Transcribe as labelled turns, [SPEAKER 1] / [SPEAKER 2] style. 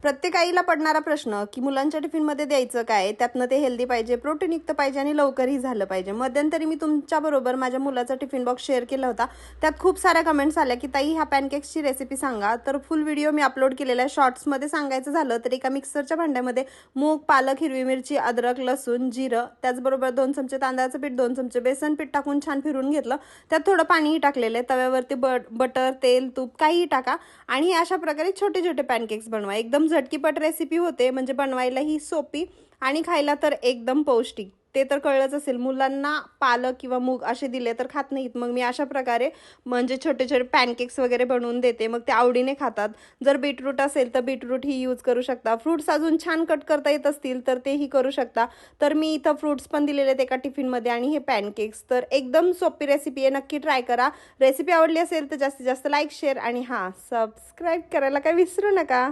[SPEAKER 1] प्रत्येक आईला पडणारा प्रश्न की मुलांच्या टिफिनमध्ये द्यायचं काय, त्यातनं ते हेल्दी पाहिजे, प्रोटीनयुक्त पाहिजे आणि लवकरही झालं पाहिजे. मध्यंतरी मी तुमच्याबरोबर माझ्या मुलाचा टिफिन बॉक्स शेअर केला होता. त्यात खूप साऱ्या कमेंट्स आल्या की ताई ह्या पॅनकेक्सची रेसिपी सांगा. तर फुल व्हिडिओ मी अपलोड केलेला आहे. शॉर्ट्समध्ये सांगायचं झालं तर एका मिक्सरच्या भांड्यामध्ये मूग, पालक, हिरवी मिरची, अद्रक, लसूण, जिरं, त्याचबरोबर 2 चमचे तांदळाचं पीठ, 2 चमचे बेसन पीठ टाकून छान फिरून घेतलं. त्यात थोडं पाणीही टाकलेलं आहे. तव्यावरती बटर, तेल, तूप काहीही टाका आणि अशा प्रकारे छोटे छोटे पॅनकेक्स बनवा. एकदम झटकीपट रेसिपी होते, म्हणजे बनवायलाही सोपी आणि खायला तर एकदम पौष्टिक. ते तर कळलंच असेल, मुलांना पालक किंवा मूग असे दिले तर खात नाहीत. मग मी अशा प्रकारे म्हणजे छोटे छोटे पॅनकेक्स वगैरे बनवून देते, मग ते आवडीने खातात. जर बीटरूट असेल तर बीटरूट ही यूज करू शकता. फ्रूट्स अजून छान कट करता येत असतील तर तेही करू शकता. तर मी इथं फ्रूट्स पण दिलेले आहेत एका टिफिनमध्ये आणि हे पॅनकेक्स. तर एकदम सोपी रेसिपी आहे, नक्की ट्राय करा. रेसिपी आवडली असेल तर जास्तीत जास्त लाईक, शेअर आणि हां, सबस्क्राईब करायला काय विसरू नका.